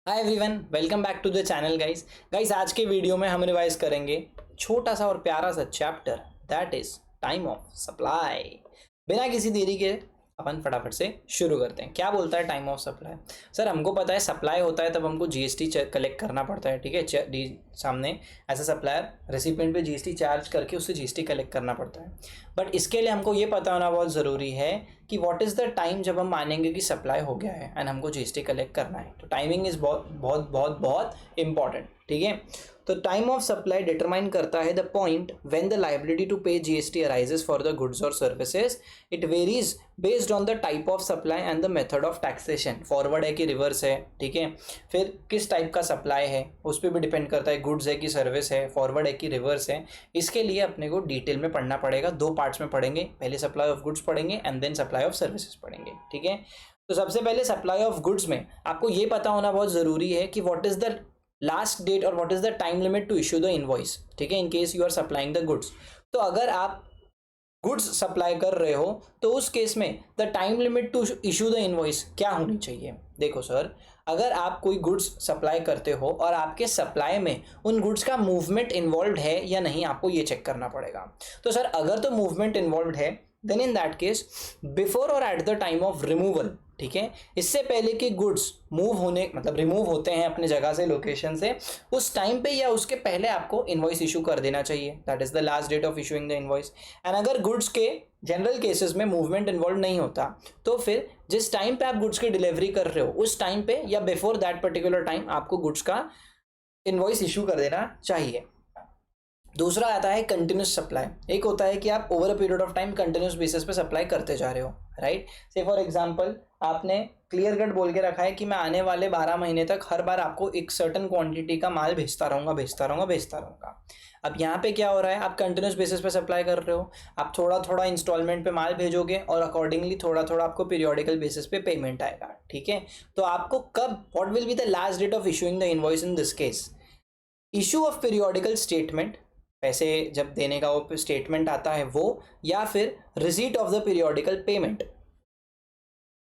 Hi everyone, welcome back to the channel guys आज के video में हम रिवाइज करेंगे छोटा सा और प्यारा सा chapter that is time of supply. बिना किसी देरी के अपन फटाफट से शुरू करते हैं। क्या बोलता है टाइम ऑफ सप्लाई? सर हमको पता है सप्लाई होता है तब हमको जीएसटी कलेक्ट करना पड़ता है, ठीक है। सामने ऐसा सप्लायर रेसिपिएंट पे जीएसटी चार्ज करके उससे जीएसटी कलेक्ट करना पड़ता है। बट इसके लिए हमको ये पता होना बहुत ज़रूरी है कि व्हाट इज़ द टाइम जब हम मानेंगे कि सप्लाई हो गया है एंड हमको जीएसटी कलेक्ट करना है। तो टाइमिंग इज़ बहुत बहुत बहुत बहुत इंपॉर्टेंट, ठीक है। तो टाइम ऑफ सप्लाई डिटरमाइन करता है the point when the liability to pay GST arises for the goods और services. It varies based on the type of supply and the method of taxation. Forward है कि reverse है, ठीक है। फिर किस टाइप का सप्लाई है उस पर भी डिपेंड करता है, गुड्स है कि सर्विस है, फॉरवर्ड है कि रिवर्स है। इसके लिए अपने को डिटेल में पढ़ना पड़ेगा, दो पार्ट्स में पढ़ेंगे। पहले सप्लाई ऑफ गुड्स पढ़ेंगे and then supply of services पढ़ेंगे, ठीक है। तो सबसे पहले सप्लाई ऑफ गुड्स में आपको ये पता होना बहुत ज़रूरी है कि what is the last date और what is the time limit to issue the invoice, ठीक है, in case you are supplying the goods. तो अगर आप गुड्स सप्लाई कर रहे हो तो उस केस में the time limit to issue the invoice क्या होनी चाहिए? देखो सर, अगर आप कोई गुड्स सप्लाई करते हो और आपके सप्लाई में उन गुड्स का मूवमेंट इन्वॉल्व है या नहीं, आपको ये चेक करना पड़ेगा। तो सर अगर तो मूवमेंट इन्वॉल्व है then in that case before और at the time of removal, ठीक है, इससे पहले कि गुड्स मूव होने मतलब रिमूव होते हैं अपने जगह से, लोकेशन से, उस टाइम पे या उसके पहले आपको इनवॉइस इशू कर देना चाहिए। That is the last date of issuing the invoice. And अगर गुड्स के जनरल केसेस में मूवमेंट इन्वॉल्व नहीं होता तो फिर जिस टाइम पे आप गुड्स की डिलीवरी कर रहे हो उस टाइम पे या बिफोर दैट पर्टिकुलर टाइम आपको गुड्स का इनवॉइस इशू कर देना चाहिए। दूसरा आता है कंटिन्यूस सप्लाई। एक होता है कि आप over a period of time continuous basis पे सप्लाई करते जा रहे हो, राइट। से फॉर एग्जांपल आपने क्लियर कट बोल के रखा है कि मैं आने वाले 12 महीने तक हर बार आपको एक सर्टन क्वांटिटी का माल भेजता रहूंगा। अब यहाँ पे क्या हो रहा है, आप कंटिन्यूस बेसिस पे सप्लाई कर रहे हो, आप थोड़ा थोड़ा इंस्टॉलमेंट पे माल भेजोगे और अकॉर्डिंगली थोड़ा थोड़ा आपको पीरियोडिकल बेसिस पे पेमेंट आएगा, ठीक है। तो आपको कब, what will be the last date of issuing the invoice in this case? Issue of periodical statement, पैसे जब देने का वो स्टेटमेंट आता है वो, या फिर receipt of the periodical payment.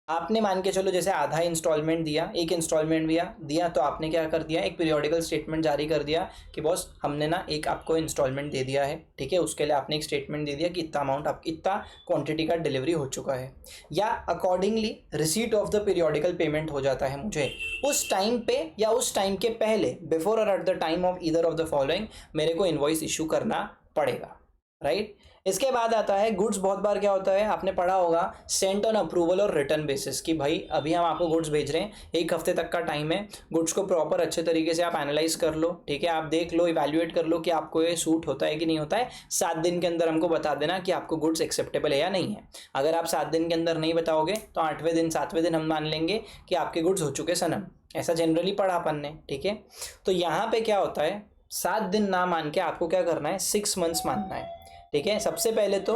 आपने मान के चलो जैसे आधा इंस्टॉलमेंट दिया, एक इंस्टॉलमेंट दिया तो आपने क्या कर दिया, एक पीरियोडिकल स्टेटमेंट जारी कर दिया कि बॉस हमने ना एक आपको इंस्टॉलमेंट दे दिया है, ठीक है। उसके लिए आपने एक स्टेटमेंट दे दिया कि इतना अमाउंट आप इतना क्वांटिटी का डिलीवरी हो चुका है, या accordingly receipt of the periodical payment हो जाता है मुझे उस टाइम पे या उस टाइम के पहले, बिफोर और at the time of either of the following मेरे को इनवॉइस इशू करना पड़ेगा, राइट। इसके बाद आता है गुड्स। बहुत बार क्या होता है, आपने पढ़ा होगा सेंट ऑन अप्रूवल और रिटर्न बेसिस कि भाई अभी हम आपको गुड्स भेज रहे हैं, एक हफ्ते तक का टाइम है, गुड्स को प्रॉपर अच्छे तरीके से आप एनालाइज कर लो, ठीक है, आप देख लो, इवैल्यूएट कर लो कि आपको ये सूट होता है कि नहीं होता है। 7 दिन के अंदर हमको बता देना कि आपको गुड्स एक्सेप्टेबल है या नहीं है। अगर आप 7 दिन के अंदर नहीं बताओगे तो 8वें दिन 7वें दिन हम मान लेंगे कि आपके गुड्स हो चुके सनम। ऐसा जनरली पढ़ा अपन ने, ठीक है। तो यहाँ पे क्या होता है, 7 दिन ना मान के आपको क्या करना है, 6 मंथ्स मानना है, ठीक है। सबसे पहले तो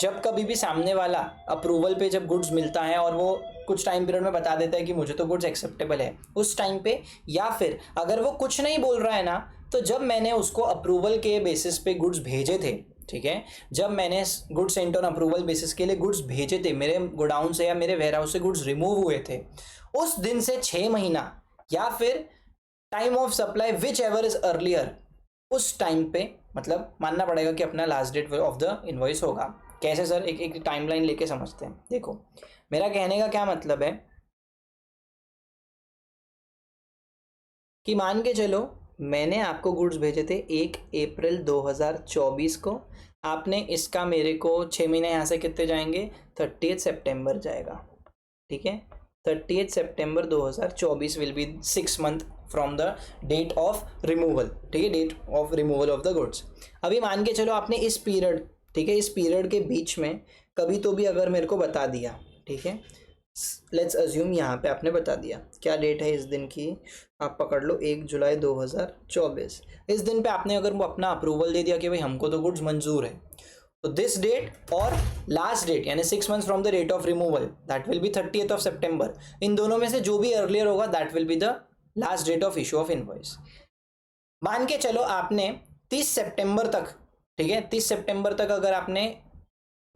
जब कभी भी सामने वाला अप्रूवल पे जब गुड्स मिलता है और वो कुछ टाइम पीरियड में बता देता है कि मुझे तो गुड्स एक्सेप्टेबल है उस टाइम पे, या फिर अगर वो कुछ नहीं बोल रहा है ना, तो जब मैंने उसको अप्रूवल के बेसिस पे गुड्स भेजे थे, ठीक है, जब मैंने goods sent on approval basis के लिए गुड्स भेजे थे, मेरे गोडाउन से या मेरे वेयरहाउस से गुड्स रिमूव हुए थे, उस दिन से 6 महीना या फिर time of supply whichever is earlier, उस टाइम पे मतलब मानना पड़ेगा कि अपना last date of the invoice होगा। कैसे सर? एक टाइमलाइन लेके समझते हैं। देखो मेरा कहने का क्या मतलब है कि मान के चलो मैंने आपको गुड्स भेजे थे 1 अप्रैल 2024 को, आपने इसका मेरे को 6 महीने यहाँ से कितने जाएंगे, 30 सितंबर जाएगा, ठीक है। 30 सितंबर 2024 will be 6 month from the date of removal, ठीक है, date of removal of the goods. अभी मान के चलो आपने इस पीरियड, ठीक है, इस पीरियड के बीच में कभी तो भी अगर मेरे को बता दिया, ठीक है, लेट्स अज्यूम यहाँ पे आपने बता दिया, क्या डेट है इस दिन की, आप पकड़ लो 1 जुलाई 2024। इस दिन पे आपने अगर वो अपना अप्रूवल दे दिया कि भाई हमको तो गुड्स मंजूर है, तो दिस डेट और लास्ट डेट यानी 6 months from the date of removal that will be 30th of September. इन दोनों में से जो भी अर्लियर होगा that will be the last date of issue of invoice. मान के चलो आपने 30 सितंबर तक, ठीक है, 30 सितंबर तक अगर आपने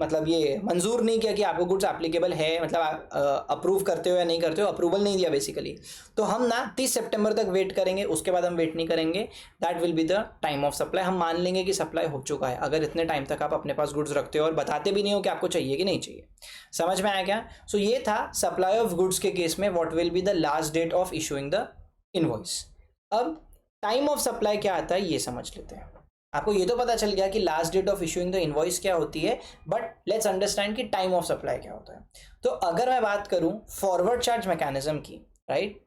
मतलब ये मंजूर नहीं किया कि आपको गुड्स एप्लीकेबल है, मतलब अप्रूव करते हो या नहीं करते हो, अप्रूवल नहीं दिया बेसिकली, तो हम ना 30 सितंबर तक वेट करेंगे, उसके बाद हम वेट नहीं करेंगे। That will be the time of supply. हम मान लेंगे कि सप्लाई हो चुका है अगर इतने टाइम तक आप अपने पास गुड्स रखते हो और बताते भी नहीं हो कि आपको चाहिए कि नहीं चाहिए। समझ में आया क्या? सो ये था सप्लाई ऑफ गुड्स के केस में what will be the last date of issuing the invoice. अब टाइम ऑफ सप्लाई क्या आता है ये समझ लेते हैं। आपको ये तो पता चल गया कि last date of issuing the invoice क्या होती है, बट लेट्स अंडरस्टैंड कि टाइम ऑफ सप्लाई क्या होता है। तो अगर मैं बात करूं फॉरवर्ड चार्ज मैकेनिज्म की, right,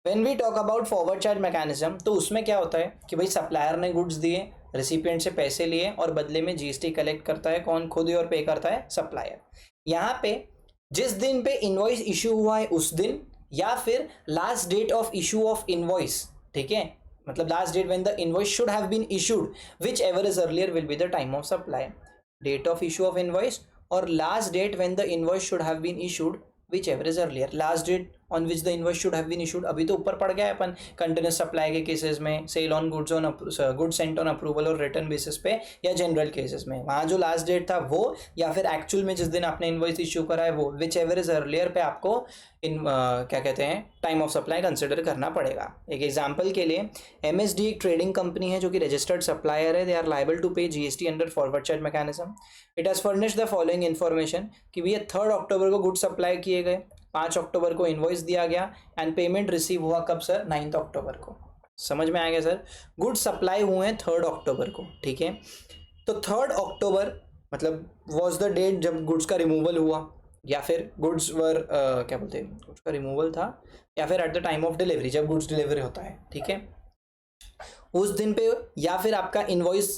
when we talk about forward charge mechanism, तो उसमें क्या होता है कि भाई सप्लायर ने गुड्स दिए, रेसिपिएंट से पैसे लिए और बदले में जीएसटी कलेक्ट करता है कौन? खुद ही, और पे करता है सप्लायर। यहाँ पे जिस दिन पे इनवॉइस इशू हुआ है उस दिन, या फिर last date of issue of invoice, ठीक है, मतलब last date when the invoice should have been issued, whichever is earlier will be the time of supply. Date of issue of invoice और last date when the invoice should have been issued whichever is earlier. Last date on which the invoice should have been issued अभी तो ऊपर पड़ गया है अपन continuous supply के cases में, sale on goods on goods sent on approval और रिटर्न बेसिस पे, या जनरल केसेस में वहाँ जो लास्ट डेट था वो, या फिर एक्चुअल में जिस दिन आपने इनवॉइस इशू करा है वो, विच एवर इज अर्लियर पे आपको क्या कहते हैं टाइम ऑफ सप्लाई कंसिडर करना पड़ेगा। एक एग्जांपल के लिए MSD एक ट्रेडिंग कंपनी है जो कि रजिस्टर्ड सप्लायर है, दे आर लाइबल टू पे GST under forward charge mechanism. It has furnished the following information कि भैया 3 अक्टूबर को गुड सप्लाई किए गए, 5 अक्टूबर को इनवॉइस दिया गया एंड पेमेंट रिसीव हुआ कब सर? 9 अक्टूबर को। समझ में आ गया सर? गुड सप्लाई हुए हैं 3 अक्टूबर को, ठीक है। तो 3 अक्टूबर मतलब वॉज द डेट जब गुड्स का रिमूवल हुआ, या फिर गुड्स वर क्या बोलते हैं, गुड्स का रिमूवल था, या फिर eight the time of delivery जब गुड्स डिलीवरी होता है, ठीक है, उस दिन पे। या फिर आपका इनवॉइस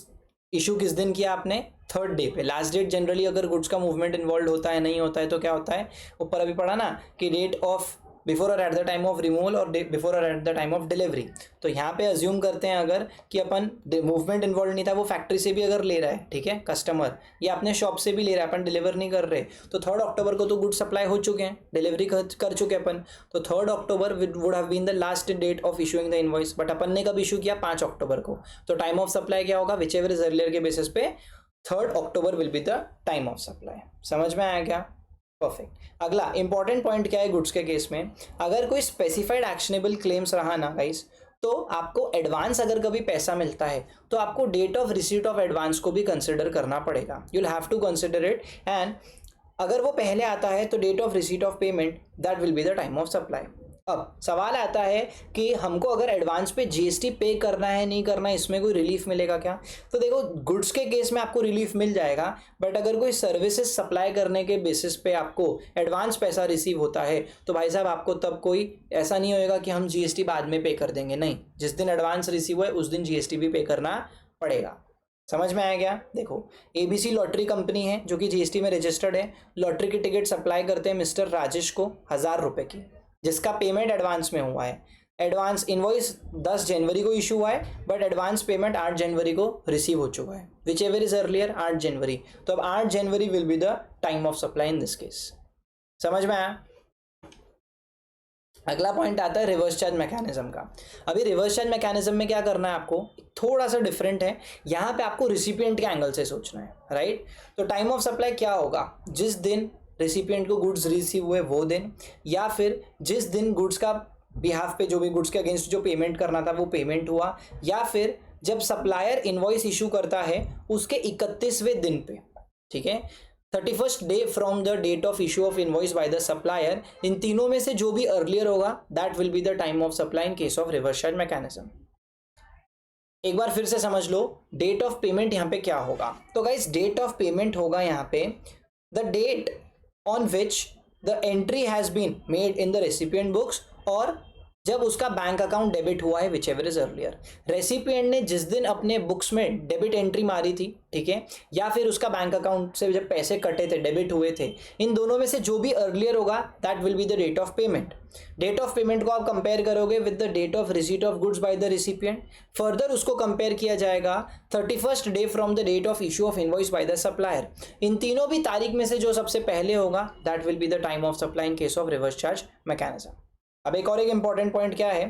इशू किस दिन किया आपने? 3rd डे पे। लास्ट डेट जनरली अगर गुड्स का मूवमेंट इन्वॉल्व होता है, नहीं होता है, तो क्या होता है, ऊपर अभी पढ़ा ना कि डेट ऑफ बिफोर और at the time of removal और बिफोर और at the time of delivery. तो यहाँ पे अज्यूम करते हैं अगर कि अपन मूवमेंट इन्वॉल्व नहीं था, वो फैक्ट्री से भी अगर ले रहा है, ठीक है, कस्टमर, या अपने शॉप से भी ले रहा है, अपन डिलीवर नहीं कर रहे, तो 3 अक्टूबर को तो गुड सप्लाई हो चुके हैं, डिलीवरी कर चुके हैं अपन, तो 3 October would have been the last date of issuing the invoice. But अपन ने कब इशू किया? 5 अक्टूबर को। तो टाइम ऑफ सप्लाई क्या होगा? विच एवर इज अर्लियर के बेसिस पे 3 October will be the time of supply. समझ में आया क्या? परफेक्ट। अगला इंपॉर्टेंट पॉइंट क्या है गुड्स के केस में, अगर कोई स्पेसिफाइड एक्शनेबल क्लेम्स रहा ना गाइस, तो आपको एडवांस अगर कभी पैसा मिलता है तो आपको date of receipt of advance को भी कंसिडर करना पड़ेगा। You will have to consider it, and अगर वो पहले आता है तो date of receipt of payment that will be the time of supply. अब सवाल आता है कि हमको अगर एडवांस पे जीएसटी पे करना है नहीं करना है, इसमें कोई रिलीफ मिलेगा क्या? तो देखो गुड्स के केस में आपको रिलीफ मिल जाएगा, बट अगर कोई सर्विसेज सप्लाई करने के बेसिस पे आपको एडवांस पैसा रिसीव होता है तो भाई साहब आपको तब कोई ऐसा नहीं होएगा कि हम जीएसटी बाद में पे कर देंगे, नहीं, जिस दिन एडवांस रिसीव हुआ है उस दिन जीएसटी भी पे करना पड़ेगा। समझ में आया क्या? देखो ABC लॉटरी कंपनी है जो कि जीएसटी में रजिस्टर्ड है, लॉटरी की टिकट सप्लाई करते हैं मिस्टर राजेश को 1000 रुपये की, जिसका पेमेंट एडवांस में हुआ है। एडवांस इनवॉइस 10 जनवरी को इशू हुआ है, बट एडवांस पेमेंट 8 जनवरी को रिसीव हो चुका है, विच एवर इज अर्लियर 8 जनवरी। तो अब 8 जनवरी will be the time of supply in this case. समझ में आया? अगला पॉइंट आता है रिवर्स चार्ज मैकेनिज्म का। अभी रिवर्स चार्ज मैकेनिज्म में क्या करना है आपको, थोड़ा सा डिफरेंट है, यहाँ पे आपको रिसिपिएंट के एंगल से सोचना है, राइट। तो टाइम ऑफ सप्लाई क्या होगा? जिस दिन रेसिपिएंट को गुड्स रिसीव हुए वो दिन, या फिर जिस दिन गुड्स का बिहाफ पे जो भी गुड्स के अगेंस्ट जो पेमेंट करना था वो पेमेंट हुआ, या फिर जब सप्लायर इनवॉइस इशू करता है उसके 31वें दिन पे, ठीक है, 31st day from the date of issue of invoice by the supplier. इन तीनों में से जो भी अर्लियर होगा that will be the time of supply in case of reverse charge mechanism. एक बार फिर से समझ लो डेट ऑफ पेमेंट यहाँ पे क्या होगा। तो गाइस डेट ऑफ पेमेंट होगा यहाँ पे the date on which the entry has been made in the recipient books, और जब उसका बैंक अकाउंट डेबिट हुआ है whichever is earlier. Recipient ने जिस दिन अपने बुक्स में डेबिट एंट्री मारी थी, ठीक है, या फिर उसका बैंक अकाउंट से जब पैसे कटे थे, डेबिट हुए थे, इन दोनों में से जो भी अर्लियर होगा that will be the date of payment. Date of payment को आप कंपेयर करोगे with the date of receipt of goods by the recipient. Further उसको कंपेयर किया जाएगा 31st day from the date of issue of invoice by the supplier. इन तीनों भी तारीख में से जो सबसे पहले होगा that will be the time of supply in case of reverse charge mechanism. अब एक और एक इंपॉर्टेंट पॉइंट क्या है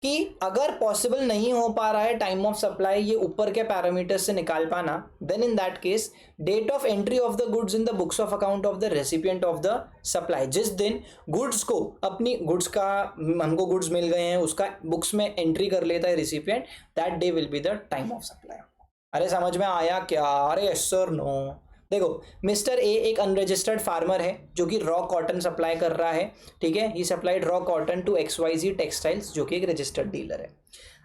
कि अगर पॉसिबल नहीं हो पा रहा है टाइम ऑफ सप्लाई ये ऊपर के पैरामीटर्स से निकाल पाना, then in that case date of entry of the goods in the books of account of the recipient of the supply, जिस दिन गुड्स को अपनी गुड्स का हमको गुड्स मिल गए हैं उसका बुक्स में एंट्री कर लेता है recipient, that day will be the time of supply. अरे समझ में आया क्या? अरे यस सर नो। देखो मिस्टर ए एक अनरजिस्टर्ड फार्मर है जो कि रॉ कॉटन सप्लाई कर रहा है, ठीक है, ही supplied raw cotton to XYZ textiles जो कि एक रजिस्टर्ड डीलर है।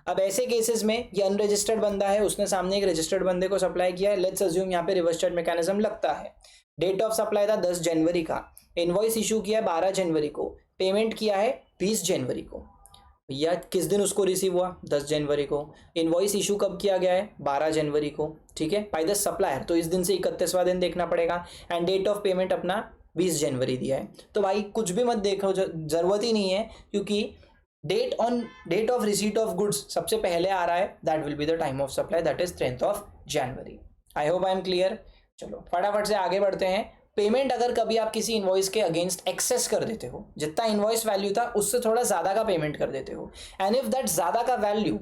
अब ऐसे केसेस में ये अनरजिस्टर्ड बंदा है, उसने सामने एक रजिस्टर्ड बंदे को सप्लाई किया है, लेट्स अज्यूम यहाँ पे रिवर्स चार्ज मैकेनिज्म लगता है। डेट ऑफ सप्लाई था 10 जनवरी का, इनवॉइस इशू किया है 12 जनवरी को, पेमेंट किया है 20 जनवरी को। भैया किस दिन उसको रिसीव हुआ? 10 जनवरी को। इनवॉइस इशू कब किया गया है? 12 जनवरी को, ठीक है, बाय द सप्लायर, तो इस दिन से 31वां दिन देखना पड़ेगा। एंड डेट ऑफ पेमेंट अपना 20 जनवरी दिया है। तो भाई कुछ भी मत देखो, जरूरत ही नहीं है, क्योंकि date of receipt of goods सबसे पहले आ रहा है, that will be the time of supply, that is 10th of January. I hope I am clear. चलो फटाफट से आगे बढ़ते हैं। पेमेंट अगर कभी आप किसी इनवॉइस के अगेंस्ट एक्सेस कर देते हो, जितना इनवॉइस वैल्यू था उससे थोड़ा ज्यादा का पेमेंट कर देते हो, एंड इफ दैट ज्यादा का वैल्यू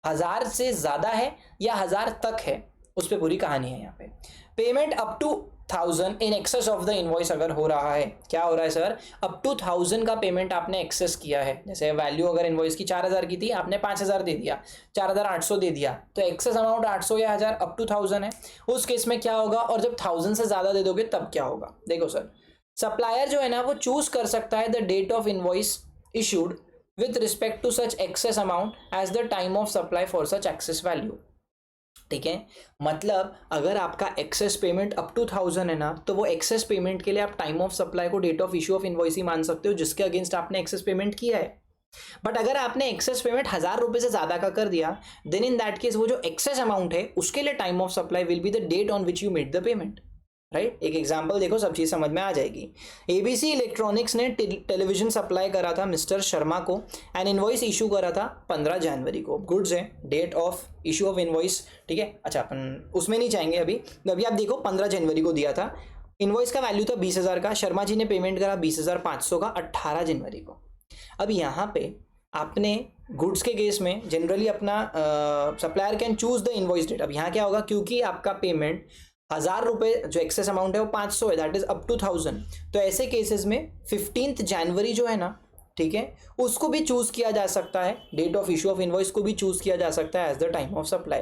1000 से ज्यादा है या 1000 तक है, उस पर पूरी कहानी है यहाँ पे। Payment up to 1000 in excess of the invoice अगर हो रहा है, क्या हो रहा है सर? अप टू 1000 का पेमेंट आपने एक्सेस किया है, जैसे वैल्यू अगर इनवॉइस की 4000 की थी, आपने 5000 दे दिया, 4800 दे दिया, तो एक्सेस अमाउंट 800 या 1000 अप टू 1000 है। उस केस में क्या होगा? और जब 1000 से ज्यादा दे दोगे तब क्या होगा? देखो सर, सप्लायर जो है ना वो चूज कर सकता है the date of invoice issued with respect to such excess amount as the time of supply for such excess value, ठीक है। मतलब अगर आपका एक्सेस पेमेंट अप टू 1000 है ना, तो वो एक्सेस पेमेंट के लिए आप टाइम ऑफ सप्लाई को date of issue of invoice ही मान सकते हो जिसके अगेंस्ट आपने एक्सेस पेमेंट किया है। बट अगर आपने एक्सेस पेमेंट 1000 रुपए से ज्यादा का कर दिया, देन इन दैट केस वो जो एक्सेस अमाउंट है उसके लिए time of supply will be the date on which you made the payment, right. एक एग्जांपल देखो, सब चीज समझ में आ जाएगी। एबीसी इलेक्ट्रॉनिक्स ने टेलीविजन सप्लाई करा था मिस्टर शर्मा को, एंड इनवॉइस इशू करा था 15 जनवरी को। गुड्स है, date of issue of invoice, ठीक है। अच्छा अपन उसमें नहीं जाएंगे अभी आप देखो 15 जनवरी को दिया था, इनवॉइस का वैल्यू था 20,000 का, शर्मा जी ने पेमेंट करा 20,500 का 18 जनवरी को। अब यहाँ पे आपने गुड्स के केस में जनरली अपना supplier can choose the invoice date. अब यहाँ क्या होगा, क्योंकि आपका पेमेंट 1000 रुपए जो एक्सेस अमाउंट है वो 500 है, दैट इज अप टू 1000, तो ऐसे केसेस में 15 जनवरी जो है ना, ठीक है, उसको भी चूज किया जा सकता है, date of issue of invoice को भी चूज किया जा सकता है as the time of supply,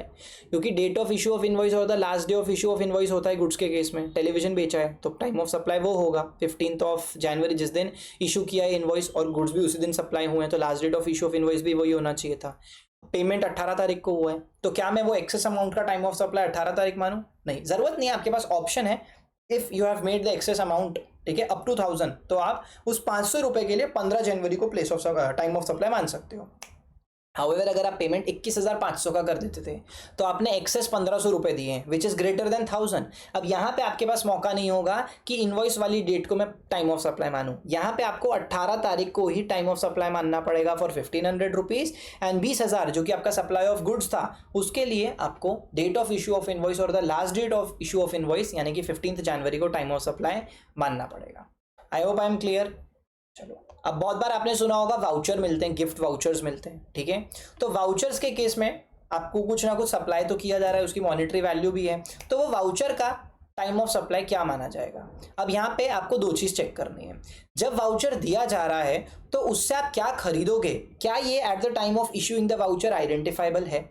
क्योंकि date of issue of invoice होता है last day of issue of invoice होता है गुड्स के केस में। टेलीविजन बेचा है तो टाइम ऑफ सप्लाई वो होगा 15 ऑफ जनवरी, जिस दिन इशू किया है इनवॉइस, और गुड्स भी उसी दिन सप्लाई हुए हैं, तो last date of issue of invoice भी वही होना चाहिए था। पेमेंट 18 तारीख को हुआ है, तो क्या मैं वो एक्सेस अमाउंट का टाइम ऑफ सप्लाई 18 तारीख मानूं? नहीं, जरूरत नहीं है, आपके पास ऑप्शन है। If you have made the excess amount, ठीक है, अप टू 1000, तो आप उस 500 रुपए के लिए 15 जनवरी को place of time of supply मान सकते हो। हाउएवर अगर आप पेमेंट 21,500 का कर देते थे तो आपने एक्सेस 1500 रुपए दिए, विच इज ग्रेटर देन 1000। अब यहाँ पे आपके पास मौका नहीं होगा कि इनवॉइस वाली डेट को मैं टाइम ऑफ सप्लाई मानूं, यहाँ पे आपको 18 तारीख को ही टाइम ऑफ सप्लाई मानना पड़ेगा फॉर 1500 रुपीज, एंड 20,000 जो कि आपका सप्लाई ऑफ गुड्स था उसके लिए आपको date of issue of invoice और the last date of issue of invoice यानी कि 15 जनवरी को टाइम ऑफ सप्लाई मानना पड़ेगा। आई होप आई एम क्लियर। चलो, अब बहुत बार आपने सुना होगा वाउचर मिलते हैं, गिफ्ट वाउचर्स मिलते हैं, ठीक है। तो वाउचर्स के केस में आपको कुछ ना कुछ सप्लाई तो किया जा रहा है, उसकी मॉनेटरी वैल्यू भी है, तो वो वाउचर का टाइम ऑफ सप्लाई क्या माना जाएगा? अब यहाँ पे आपको दो चीज चेक करनी है। जब वाउचर दिया जा रहा है तो उससे आप क्या खरीदोगे, क्या ये eight the time of issuing the voucher identifiable है?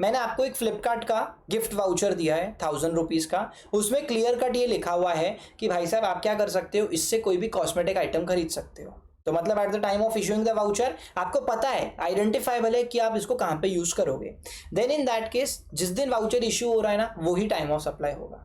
मैंने आपको एक फ्लिपकार्ट का गिफ्ट वाउचर दिया है 1000 रुपीज का, उसमें क्लियर कट ये लिखा हुआ है कि भाई साहब आप क्या कर सकते हो, इससे कोई भी कॉस्मेटिक आइटम खरीद सकते हो। तो मतलब eight the time of issuing the voucher आपको पता है, आइडेंटिफाइबल है कि आप इसको कहाँ पे यूज करोगे। देन इन दैट केस जिस दिन वाउचर इशू हो रहा है ना, वही टाइम ऑफ सप्लाई होगा।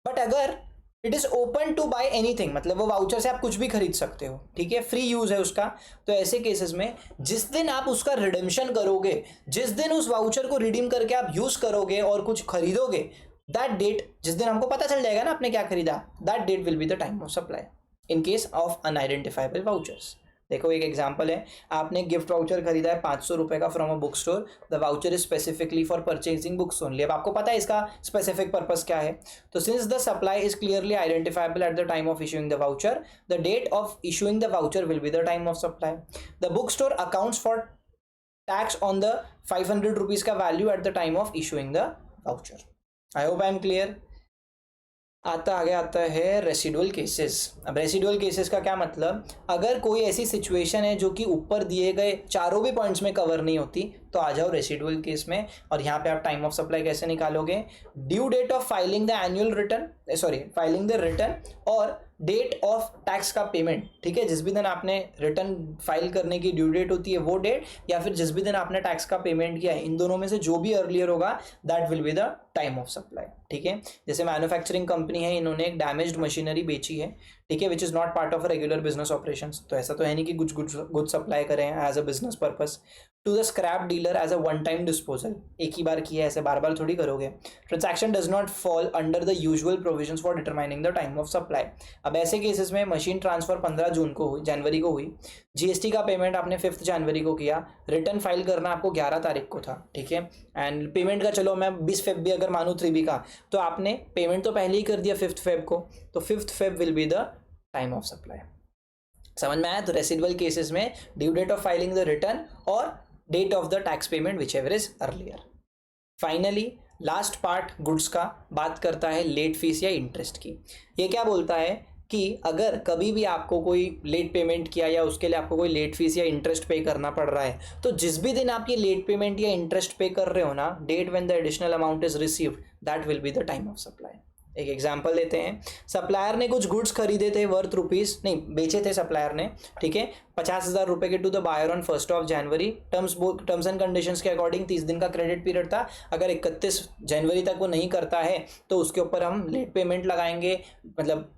बट अगर it is open to buy anything, मतलब वो वाउचर से आप कुछ भी खरीद सकते हो, ठीक है, फ्री यूज है उसका, तो ऐसे केसेस में जिस दिन आप उसका रिडेम्पशन करोगे, जिस दिन उस वाउचर को रिडीम करके आप यूज करोगे और कुछ खरीदोगे, दैट डेट, जिस दिन हमको पता चल जाएगा ना आपने क्या खरीदा, that date will be the time of supply in case of unidentifiable vouchers. देखो एक एग्जांपल है, आपने गिफ्ट वाउचर खरीदा है 500 रुपए का from a book store, the voucher is specifically for purchasing books only. अब आपको पता है इसका स्पेसिफिक पर्पस क्या है, तो since the supply is clearly identifiable at the time of issuing the voucher, the date of issuing the voucher will be the time of supply. The book store accounts for tax on the 500 rupees का value at the time of issuing the voucher. I hope I am clear. आगे आता है residual cases. अब residual cases का क्या मतलब, अगर कोई ऐसी सिचुएशन है जो कि ऊपर दिए गए चारों भी पॉइंट्स में कवर नहीं होती तो आ जाओ रेसिडुअल केस में। और यहाँ पे आप टाइम ऑफ सप्लाई कैसे निकालोगे, due date of filing the annual return, filing the return और डेट ऑफ टैक्स का पेमेंट। ठीक है, जिस भी दिन आपने रिटर्न फाइल करने की ड्यू डेट होती है वो डेट, या फिर जिस भी दिन आपने टैक्स का पेमेंट किया है, इन दोनों में से जो भी अर्लियर होगा that will be the time of supply. ठीक है, जैसे मैन्युफैक्चरिंग कंपनी है, इन्होंने एक डैमेज्ड मशीनरी बेची है, ठीक है, which is not part of a regular business operations, तो ऐसा तो है नहीं कि कुछ गुड सप्लाई करें as a business purpose to the scrap dealer as a one time disposal. एक ही बार किया, ऐसे बार बार थोड़ी करोगे। Transaction does not fall under the usual provisions for determining the time of supply. अब ऐसे केसेस में मशीन ट्रांसफर 15 जून को हुई, जनवरी को हुई, जीएसटी का पेमेंट आपने 5 जनवरी को किया, रिटर्न फाइल करना आपको 11 तारीख को था। ठीक है, एंड पेमेंट का चलो मैं 20 फेब भी अगर मानूँ 3B का, तो आपने पेमेंट तो पहले ही कर दिया 5 फेब को, तो 5 Feb will be the time of supply. समझ में आया। तो रेसिडुअल केसेस में due date of filing the return और date of the tax payment whichever is earlier. Finally last part goods का बात करता है लेट फीस या इंटरेस्ट की। ये क्या बोलता है कि अगर कभी भी आपको कोई लेट पेमेंट किया या उसके लिए आपको कोई लेट फीस या इंटरेस्ट पे करना पड़ रहा है, तो जिस भी दिन आप ये लेट पेमेंट या इंटरेस्ट पे कर रहे हो ना, date when the additional amount is received, that will be the time of supply. एक एग्जांपल लेते हैं, सप्लायर ने कुछ गुड्स खरीदे थे वर्थ रुपीज, नहीं बेचे थे सप्लायर ने, ठीक है, 50,000 रुपए के to the buyer on 1 January. Terms and conditions के अकॉर्डिंग 30 दिन का क्रेडिट पीरियड था। अगर 31 जनवरी तक वो नहीं करता है तो उसके ऊपर हम लेट पेमेंट लगाएंगे, मतलब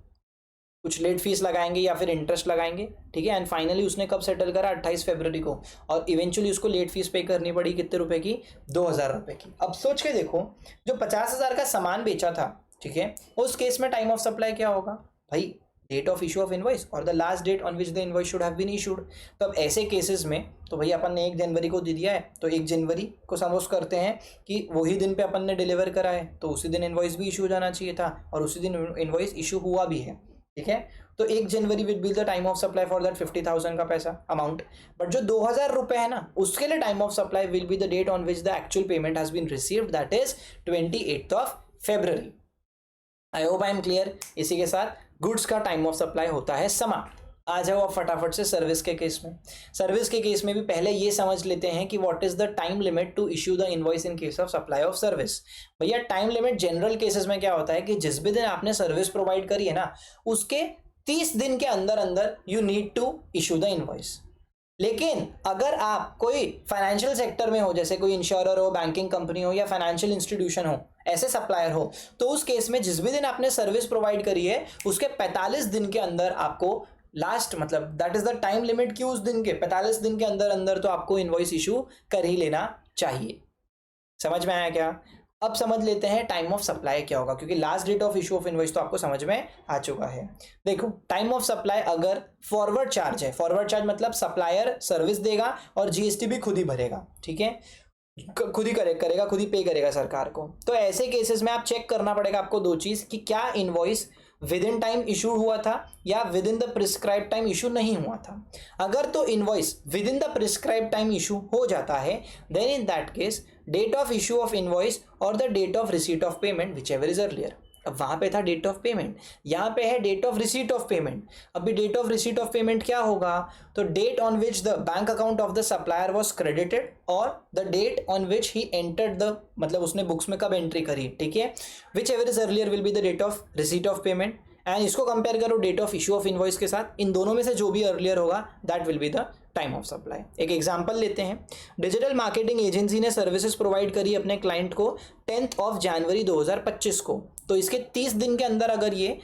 कुछ लेट फीस लगाएंगे या फिर इंटरेस्ट लगाएंगे। ठीक है, एंड फाइनली उसने कब सेटल करा, 28 फरवरी को, और इवेंचुअली उसको लेट फीस पे करनी पड़ी कितने रुपए की, 2,000 रुपए की। अब सोच के देखो, जो 50,000 का सामान बेचा था, ठीक है, उस केस में टाइम ऑफ सप्लाई क्या होगा भाई, date of issue of invoice और the last date on which the invoice should have been issued. तो अब ऐसे केसेस में तो भाई अपन ने 1 जनवरी को दे दिया है, तो 1 जनवरी को सपोज करते हैं कि वही दिन पे अपन ने डिलीवर करा है, तो उसी दिन इनवॉइस भी इशू हो जाना चाहिए था, और उसी दिन इनवॉइस इशू हुआ भी है। ठीक है, तो 1 जनवरी will be the time of supply for that 50,000 का पैसा अमाउंट। बट जो 2,000 रुपए है ना, उसके लिए time of supply will be the date on which the actual payment has been received, that is 28 February. I hope I am clear. इसी के साथ गुड्स का टाइम ऑफ सप्लाई होता है समाप्त। आ जाओ अब फटाफट से सर्विस के केस में। सर्विस के केस में भी पहले ये समझ लेते हैं कि what is the time limit to issue the invoice in case of supply of service. भैया टाइम लिमिट जनरल केसेस में क्या होता है कि जिस भी दिन आपने सर्विस प्रोवाइड करी है ना, उसके 30 दिन के अंदर अंदर you need to issue the invoice. लेकिन अगर आप कोई फाइनेंशियल सेक्टर में हो, जैसे कोई इंश्योरर हो, बैंकिंग कंपनी हो या फाइनेंशियल इंस्टीट्यूशन हो, ऐसे सप्लायर हो, तो उस केस में जिस भी दिन आपने सर्विस प्रोवाइड करी है उसके 45 दिन के अंदर आपको लास्ट, मतलब that is the time limit कि उस दिन के 45 दिन के अंदर अंदर तो आपको इनवॉइस इशू कर ही लेना चाहिए। समझ में आया क्या? अब समझ लेते हैं टाइम ऑफ सप्लाई क्या होगा, क्योंकि last date of issue of invoice तो आपको समझ में आ चुका है। देखो टाइम ऑफ सप्लाई अगर फॉरवर्ड चार्ज है, फॉरवर्ड चार्ज मतलब सप्लायर सर्विस देगा और जीएसटी भी खुद ही भरेगा, ठीक है, खुद ही करेगा, खुद ही पे करेगा सरकार को। तो ऐसे केसेस में आप चेक करना पड़ेगा आपको 2 चीज कि क्या invoice within time issue हुआ था या within the prescribe time issue नहीं हुआ था। अगर तो invoice within the prescribe time issue हो जाता है, then in that case date of issue of invoice और the date of receipt of payment whichever is earlier. अब वहां पे था डेट ऑफ पेमेंट, यहाँ पे है date of receipt of payment. अभी date of receipt of payment क्या होगा, तो date on which the bank account of the supplier was credited और the date on which he entered the, मतलब उसने बुक्स में कब एंट्री करी, ठीक है, whichever is earlier will be the date of receipt of payment. And इसको compare करो date of issue of invoice के साथ, इन दोनों में से जो भी अर्लियर होगा that will be the time of supply. एक एग्जांपल लेते हैं, डिजिटल मार्केटिंग एजेंसी ने सर्विसेज प्रोवाइड करी अपने क्लाइंट को 10 जनवरी 2025 को, तो इसके 30 दिन के अंदर अगर ये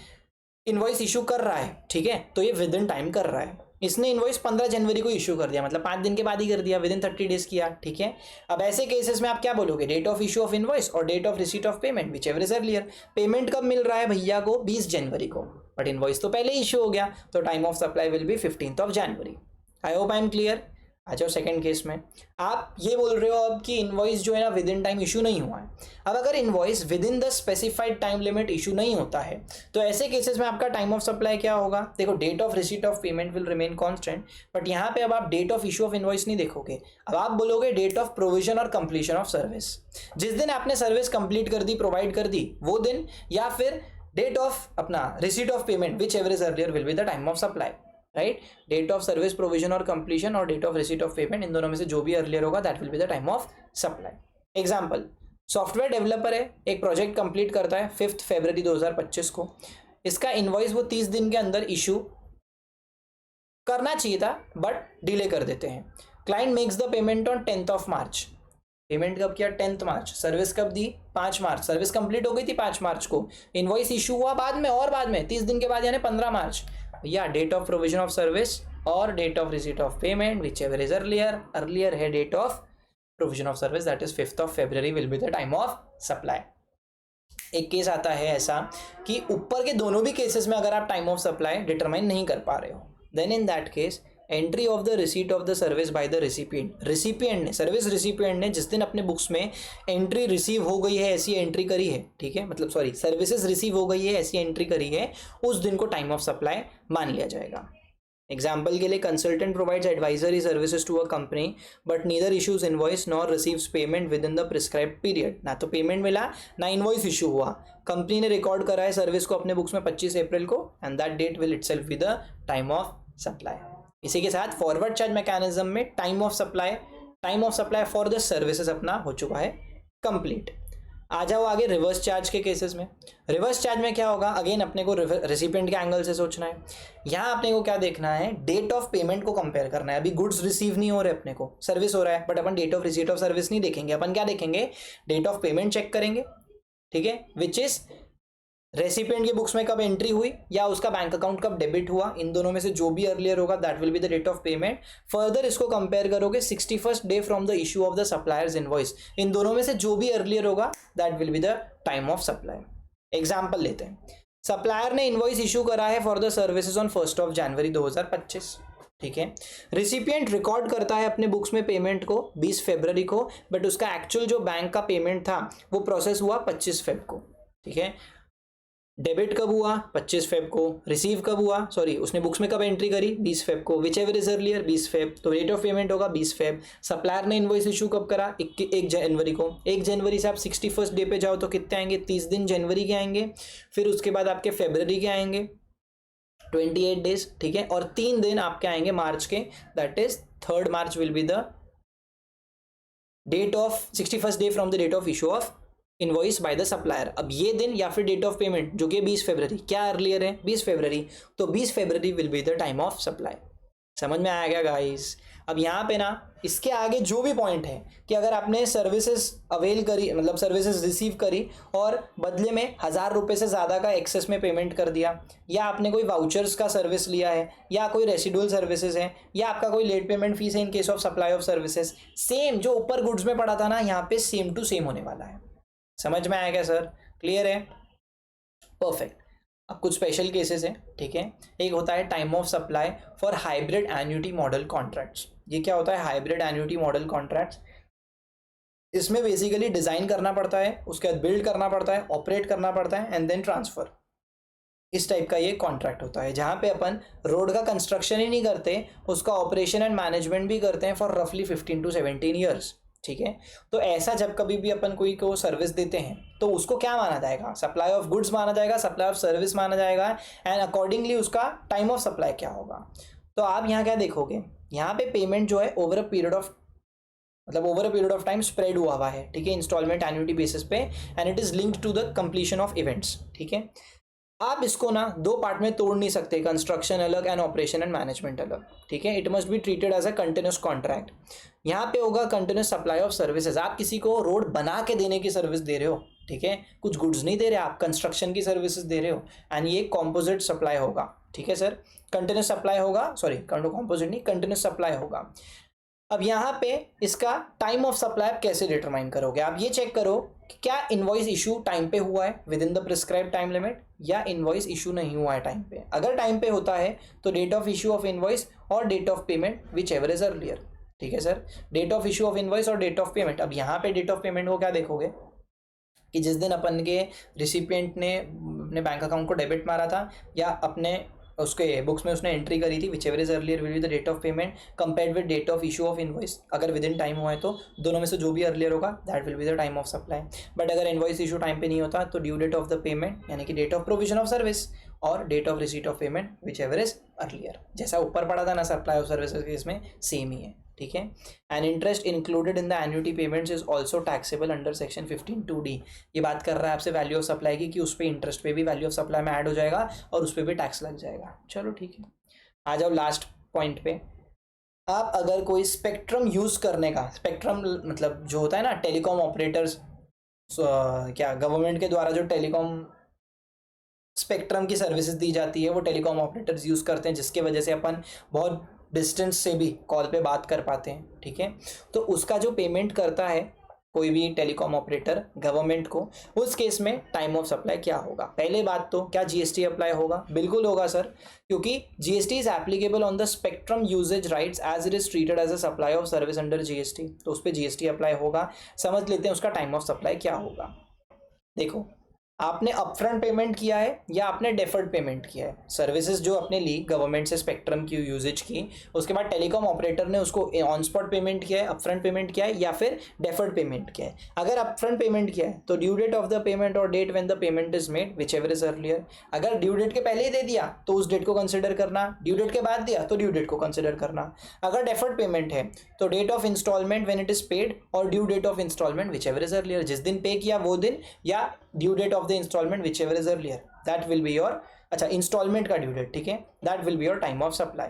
इनवॉइस इशू कर रहा है, ठीक है, तो ये विद इन टाइम कर रहा है। इसने इनवॉइस 15 जनवरी को इशू कर दिया, मतलब 5 दिन के बाद ही कर दिया, विद इन 30 डेज किया, ठीक है। अब ऐसे केसेस में आप क्या बोलोगे, date of issue of invoice और date of receipt of payment whichever is earlier. Payment कब मिल रहा है भैया को, 20 जनवरी को, बट इनवॉइस तो पहले इशू हो गया, तो time of supply will be 15 January. I hope I am clear. आ जाओ सेकंड केस में, आप ये बोल रहे हो अब कि इनवॉइस जो है ना विद इन टाइम इशू नहीं हुआ है। अब अगर invoice within the specified time limit issue नहीं होता है तो ऐसे केसेस में आपका टाइम ऑफ सप्लाई क्या होगा? देखो, date of receipt of payment will remain constant, but यहाँ पे अब आप date of issue of invoice नहीं देखोगे, अब आप बोलोगे डेट ऑफ प्रोविजन और कंप्लीशन ऑफ सर्विस। जिस दिन आपने सर्विस कंप्लीट कर दी, प्रोवाइड कर दी, वो दिन, या फिर डेट ऑफ अपना receipt of payment, whichever is earlier will be the time of supply, right? Date of service provision और कंप्लीशन और date of receipt of payment, इन दोनों में से जो भी अर्लियर होगा that will be the time of supply. Example, software developer है, एक प्रोजेक्ट कंप्लीट करता है 5 फरवरी 2025 को, इसका इनवॉइस वो 30 दिन के अंदर इशू करना चाहिए था बट डिले कर देते हैं। Client makes the payment on 10th of March. Payment कब किया? 10th मार्च। सर्विस कब दी? 5 मार्च। सर्विस कंप्लीट हो गई थी 5 मार्च को, इनवॉइस इशू हुआ बाद में, और बाद में 30 दिन के बाद यानी 15 मार्च। या date of provision of service और date of receipt of payment, whichever is earlier है date of provision of service, that is 5th of February will be the time of supply. एक case आता है ऐसा कि ऊपर के दोनों भी केसेस में अगर आप टाइम ऑफ सप्लाई डिटरमाइन नहीं कर पा रहे हो, then in that case entry of the receipt of the service by the recipient ने, सर्विस रिसिपिएंट ने जिस दिन अपने बुक्स में एंट्री रिसीव हो गई है ऐसी एंट्री करी है, ठीक है, मतलब सॉरी सर्विसेज रिसीव हो गई है ऐसी एंट्री करी है, उस दिन को टाइम ऑफ सप्लाई मान लिया जाएगा। एग्जाम्पल के लिए, consultant provides advisory services to a company but neither issues invoice nor receives payment within the prescribed period. ना तो पेमेंट मिला ना इनवॉइस इशू हुआ, कंपनी ने रिकॉर्ड करा है सर्विस को अपने बुक्स में 25 अप्रैल को, and that date will itself be the time of supply. इसी के साथ फॉरवर्ड चार्ज मैकेनिज्म में time of supply for the services अपना हो चुका है कंप्लीट। आ जाओ आगे रिवर्स चार्ज के केसेस में। रिवर्स चार्ज में क्या होगा? अगेन अपने को रेसिपिएंट के एंगल से सोचना है। यहाँ अपने को क्या देखना है? डेट ऑफ पेमेंट को कंपेयर करना है। अभी गुड्स रिसीव नहीं हो रहे, अपने को सर्विस हो रहा है, बट अपन date of receipt of service नहीं देखेंगे, अपन क्या देखेंगे? डेट ऑफ पेमेंट चेक करेंगे, ठीक है, विच इज रेसिपिएंट की बुक्स में कब एंट्री हुई या उसका बैंक अकाउंट कब डेबिट हुआ, इन दोनों में से जो भी अर्लियर होगा that will be the date of payment. Further इसको कंपेयर करोगे 61st day from the issue of the supplier's invoice, इन दोनों में से जो भी अर्लियर होगा that will be the time of supply. Example लेते हैं, सप्लायर ने इनवॉइस इशू करा है for the services on 1 January 2025, ठीक है। रिसिपिएंट रिकॉर्ड करता है अपने बुक्स में पेमेंट को 20 फरवरी को, बट उसका एक्चुअल जो बैंक का पेमेंट था वो प्रोसेस हुआ 25 फेब को, ठीक है। डेबिट कब हुआ? 25 फेब को। रिसीव कब हुआ? सॉरी, उसने बुक्स में कब एंट्री करी? 20 फेब को। Which ever is earlier, 20 Feb, तो रेट ऑफ पेमेंट होगा 20 फेब। सप्लायर ने इनवॉइस इशू कब करा? 1 जनवरी को। 1 जनवरी से आप 61st डे पे जाओ तो कितने आएंगे? 30 दिन जनवरी के आएंगे, फिर उसके बाद आपके फरवरी के आएंगे 28 डेज, ठीक है, और 3 दिन आपके आएंगे मार्च के, that is 3rd March will be the date of 61st day from the date of issue of invoice by the supplier. अब ये दिन या फिर डेट ऑफ पेमेंट जो कि 20 फरवरी, क्या अर्लियर है? 20 फरवरी, तो 20 February will be the time of supply. समझ में आया क्या गाइस? अब यहाँ पे ना इसके आगे जो भी पॉइंट है कि अगर आपने सर्विसेज अवेल करी, मतलब सर्विसेज रिसीव करी और बदले में 1000 रुपये से ज़्यादा का एक्सेस में पेमेंट कर दिया, या आपने कोई वाउचर्स का सर्विस लिया है, या कोई रेसिडुअल सर्विसेज है, या आपका कोई लेट पेमेंट फीस है in case of supply of services, same जो ऊपर गुड्स में पड़ा था ना, यहाँ पे सेम टू सेम होने वाला है। समझ में आया क्या सर? क्लियर है? परफेक्ट। अब कुछ स्पेशल केसेस हैं, ठीक है। एक होता है time of supply for hybrid annuity model contracts. ये क्या होता है? Hybrid annuity model contracts. इसमें बेसिकली डिज़ाइन करना पड़ता है, उसके बाद बिल्ड करना पड़ता है, ऑपरेट करना पड़ता है, एंड देन ट्रांसफ़र। इस टाइप का ये कॉन्ट्रैक्ट होता है जहाँ पे अपन रोड का कंस्ट्रक्शन ही नहीं करते, उसका ऑपरेशन एंड मैनेजमेंट भी करते हैं फॉर रफली 15 to 17 ईयर्स, ठीक है। तो ऐसा जब कभी भी अपन कोई को सर्विस देते हैं तो उसको क्या माना जाएगा? सप्लाई ऑफ गुड्स माना जाएगा, सप्लाई ऑफ सर्विस माना जाएगा, एंड अकॉर्डिंगली उसका टाइम ऑफ सप्लाई क्या होगा। तो आप यहाँ क्या देखोगे? यहाँ पे पेमेंट जो है over a period of time spread हुआ है, ठीक है, इंस्टॉलमेंट एन्युटी बेसिस पे, and it is linked to the completion of events, ठीक है। आप इसको ना 2 पार्ट में तोड़ नहीं सकते, कंस्ट्रक्शन अलग एंड ऑपरेशन एंड मैनेजमेंट अलग, ठीक है। It must be treated as a continuous contract. यहाँ पे होगा कंटिन्यूस सप्लाई ऑफ सर्विसेज। आप किसी को रोड बना के देने की सर्विस दे रहे हो, ठीक है, कुछ गुड्स नहीं दे रहे, आप कंस्ट्रक्शन की सर्विसेज दे रहे हो, एंड ये कॉम्पोजिट सप्लाई होगा, ठीक है सर। कंटिन्यूस सप्लाई होगा, सॉरी कॉम्पोजिट नहीं, कंटिन्यूस सप्लाई होगा। अब यहाँ पे इसका टाइम ऑफ सप्लाई आप कैसे डिटरमाइन करोगे? आप ये चेक करो कि क्या इनवॉइस इशू टाइम पे हुआ है with in the prescribe time limit, या इनवॉइस इशू नहीं हुआ है टाइम पे। अगर टाइम पे होता है तो date of issue of invoice और date of payment whichever is earlier. ठीक है sir. Date of issue of invoice और डेट ऑफ पेमेंट। अब यहाँ पे डेट ऑफ पेमेंट को क्या देखोगे कि जिस दिन अपन के रिसिपिएंट ने अपने बैंक अकाउंट को डेबिट मारा था या अपने उसके बुक्स में उसने एंट्री करी थी, whichever is earlier will be the date of payment compared with date of issue of invoice. अगर विद इन टाइम हुआ है तो दोनों में से जो भी अर्लियर होगा that will be the time of supply. But अगर इनवॉइस इशू टाइम पे नहीं होता तो due date of the payment यानी कि date of provision of service और date of receipt of payment whichever is earlier. जैसा ऊपर पड़ा था ना सप्लाई ऑफ सर्विसेज के, इसमें सेम ही है, ठीक है। And interest included in the annuity payments is also taxable under section 15(2)(d)। ये बात कर रहा है आपसे वैल्यू ऑफ सप्लाई की कि उस पर इंटरेस्ट पे भी वैल्यू ऑफ सप्लाई में ऐड हो जाएगा और उस पर भी टैक्स लग जाएगा। चलो ठीक है, आ जाओ लास्ट पॉइंट पे। आप अगर कोई स्पेक्ट्रम यूज करने का, स्पेक्ट्रम मतलब जो होता है ना टेलीकॉम ऑपरेटर्स, क्या गवर्नमेंट के द्वारा जो टेलीकॉम स्पेक्ट्रम की सर्विसेज दी जाती है वो टेलीकॉम ऑपरेटर्स यूज़ करते हैं, जिसके वजह से अपन बहुत डिस्टेंस से भी कॉल पे बात कर पाते हैं, ठीक है। तो उसका जो पेमेंट करता है कोई भी टेलीकॉम ऑपरेटर गवर्नमेंट को, उस केस में टाइम ऑफ सप्लाई क्या होगा। पहले बात तो क्या जीएसटी अप्लाई होगा? बिल्कुल होगा सर, क्योंकि GST is applicable on the spectrum usage rights as it is treated as a supply of service under GST. तो उस पर जीएसटी अप्लाई होगा। समझ लेते हैं उसका टाइम ऑफ सप्लाई क्या होगा। देखो, आपने अपफ्रंट पेमेंट किया है या आपने डेफर्ड पेमेंट किया है, सर्विसेज जो आपने ली गवर्नमेंट से स्पेक्ट्रम की यूजेज की, उसके बाद टेलीकॉम ऑपरेटर ने उसको ऑन स्पॉट पेमेंट किया है, अपफ्रंट पेमेंट किया है या फिर डेफर्ड पेमेंट किया है। अगर अपफ्रंट पेमेंट किया है तो due date of the payment और date when the payment is made whichever is earlier. अगर ड्यू डेट के पहले ही दे दिया तो उस डेट को कंसिडर करना, ड्यू डेट के बाद दिया तो ड्यू डेट को कंसिडर करना। अगर डेफर्ड पेमेंट है तो date of instalment when it is paid और due date of instalment whichever is earlier, जिस दिन पे किया वो दिन या due date of the instalment whichever is earlier, that will be your, अच्छा इंस्टॉलमेंट का ड्यू डेट, ठीक है, that will be your time of supply.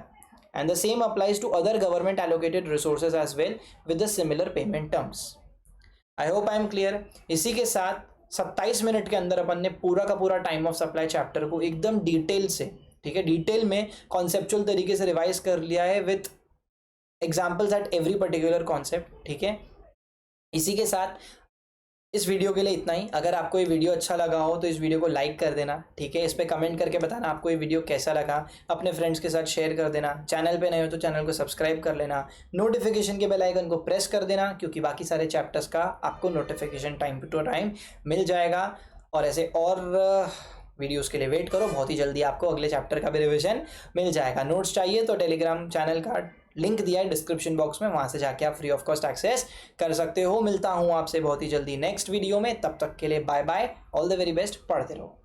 And the same applies to other government allocated resources as well with the similar payment terms. I hope I am clear. इसी के साथ 27 minute के अंदर अपन ने पूरा का पूरा टाइम ऑफ सप्लाई चैप्टर को एकदम डिटेल से, ठीक है, डिटेल में कॉन्सेप्चुअल तरीके से रिवाइज कर लिया है with examples at every particular concept, ठीक है। इसी के साथ इस वीडियो के लिए इतना ही। अगर आपको ये वीडियो अच्छा लगा हो तो इस वीडियो को लाइक कर देना, ठीक है। इस पर कमेंट करके बताना आपको ये वीडियो कैसा लगा, अपने फ्रेंड्स के साथ शेयर कर देना। चैनल पे नए हो तो चैनल को सब्सक्राइब कर लेना, नोटिफिकेशन के बेल आइकन को प्रेस कर देना, क्योंकि बाकी सारे चैप्टर्स का आपको नोटिफिकेशन टाइम टू टाइम मिल जाएगा। और ऐसे और वीडियोस के लिए वेट करो, बहुत ही जल्दी आपको अगले चैप्टर का भी रिविजन मिल जाएगा। नोट्स चाहिए तो टेलीग्राम चैनल का लिंक दिया है डिस्क्रिप्शन बॉक्स में, वहां से जाके आप फ्री ऑफ कॉस्ट एक्सेस कर सकते हो। मिलता हूं आपसे बहुत ही जल्दी नेक्स्ट वीडियो में, तब तक के लिए bye bye, all the very best, पढ़ते रहो।